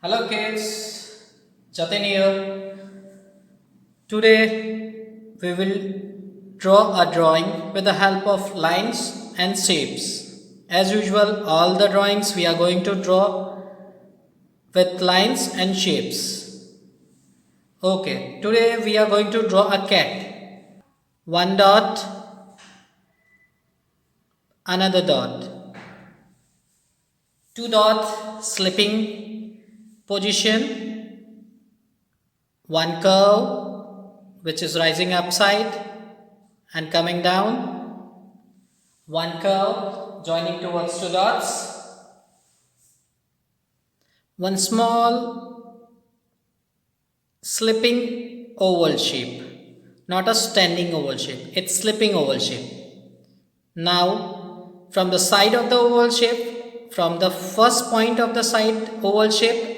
Hello kids, Jatin here. Today we will draw a drawing with the help of lines and shapes. As usual, all the drawings we are going to draw with lines and shapes. Okay, today we are going to draw a cat. One dot, another dot. Two dot, slipping position. One curve which is rising upside and coming down. One curve joining towards two dots. One small slipping oval shape, not a standing oval shape, it's slipping oval shape. Now from the side of the oval shape, from the first point of the side oval shape,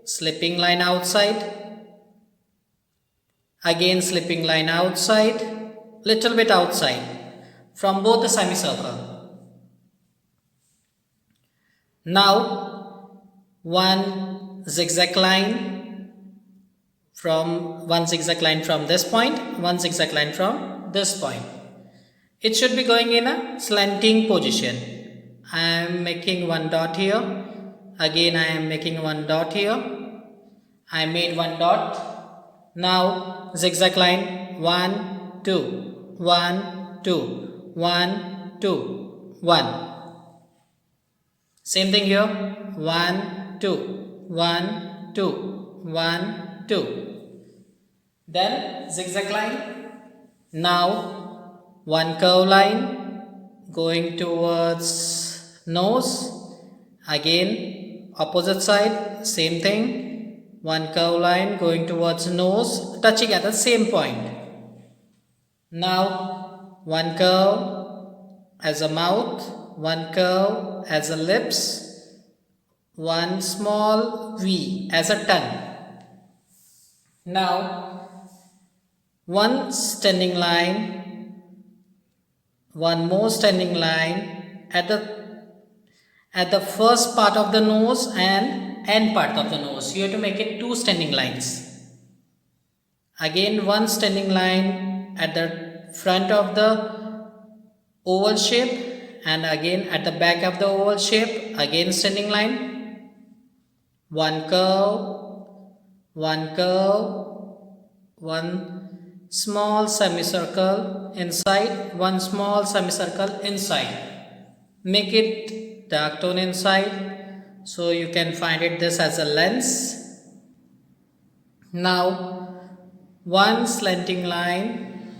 slipping line outside, again slipping line outside, little bit outside from both the semicircle. Now one zigzag line from this point, one zigzag line from this point. It should be going in a slanting position. I am making one dot here, again I am making one dot here, I made one dot. Now zigzag line 1 2 1 2 1 2 1. Same thing here 1 2 1 2 1 2. Then zigzag line. Now one curve line going towards nose, again opposite side, same thing, one curve line going towards nose, touching at the same point. Now one curve as a mouth, one curve as a lips, one small V as a tongue. Now one standing line, one more standing line at the first part of the nose and end part of the nose. You have to make it two standing lines. Again one standing line at the front of the oval shape and again at the back of the oval shape, again standing line. One curve, one small semicircle inside, one small semicircle inside. Make it dark tone inside so you can find it this as a lens. Now one slanting line,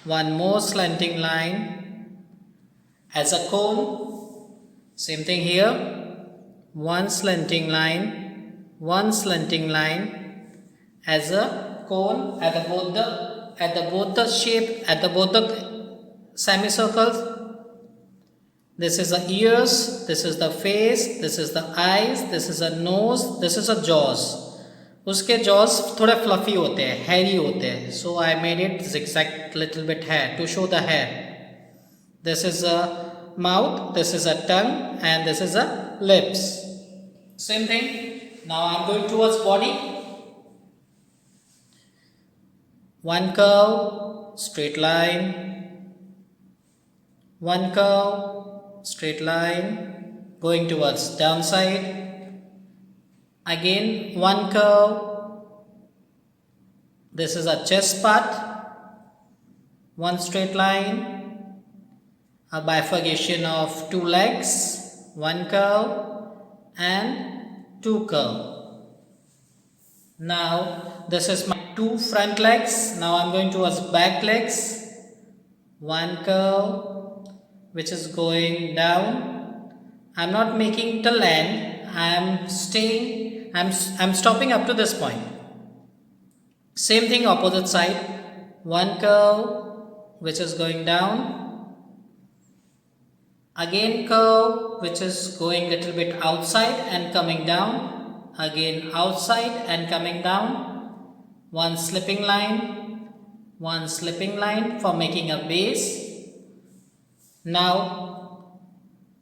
one more slanting line as a cone. Same thing here, one slanting line, one slanting line as a cone at both the semicircles. This is the ears, this is the face, this is the eyes, this is a nose, this is a jaws. उसके jaws थोड़े fluffy होते हैं, hairy होते हैं. So I made it zigzag little bit hair to show the hair. This is a mouth, this is a tongue, and this is a lips. Same thing. Now I am going towards body. One curve, straight line, one curve, straight line, going towards downside, again one curve, this is a chest part, one straight line, a bifurcation of two legs, one curve and two curve. Now this is my two front legs. Now I am going towards back legs. One curve which is going down. I am not making till end. I am staying. I am stopping up to this point. Same thing opposite side. One curve which is going down. Again curve which is going little bit outside and coming down. Again outside and coming down, one slipping line for making a base. Now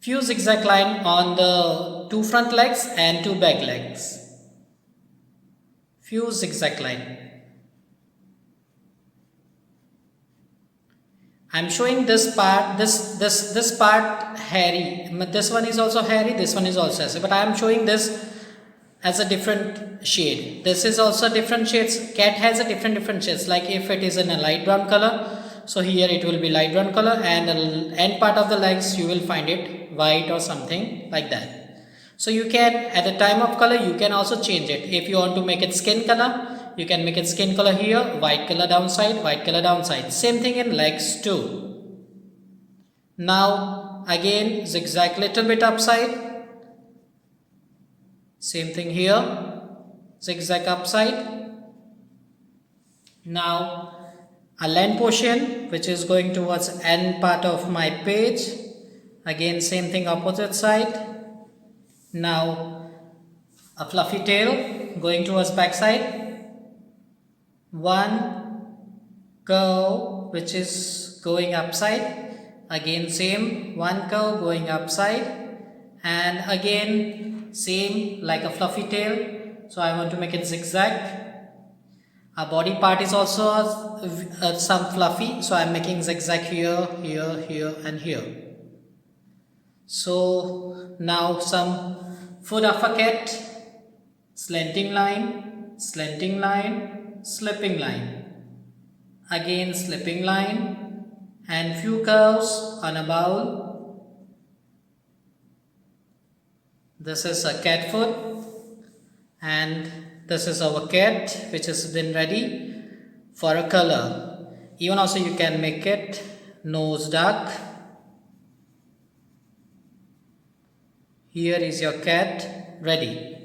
few zigzag line on the two front legs and two back legs. few zigzag line. I'm showing this part, this part hairy. This one is also hairy, this one is also hairy, but I am showing this as a different shade. This is also different shades. Cat has a different shades. Like if it is in a light brown color, so here it will be light brown color, and the end part of the legs you will find it white or something like that. So you can, at the time of color, you can also change it. If you want to make it skin color, you can make it skin color here, white color downside, white color downside. Same thing in legs too. Now again zigzag little bit upside. Same thing here, zigzag upside. Now a line portion which is going towards end part of my page. Again same thing, opposite side. Now a fluffy tail going towards back side. One curve which is going upside. Again same, one curve going upside, and again same like a fluffy tail. So I want to make it zigzag. Our body part is also some fluffy, so I am making zigzag here, here, here and here. So now some foot of a cat, slanting line, slanting line, slipping line, again slipping line, and few curves on a bowl. This is a cat foot, and this is our cat which has been ready for a color. Even also you can make it nose dark. Here is your cat ready.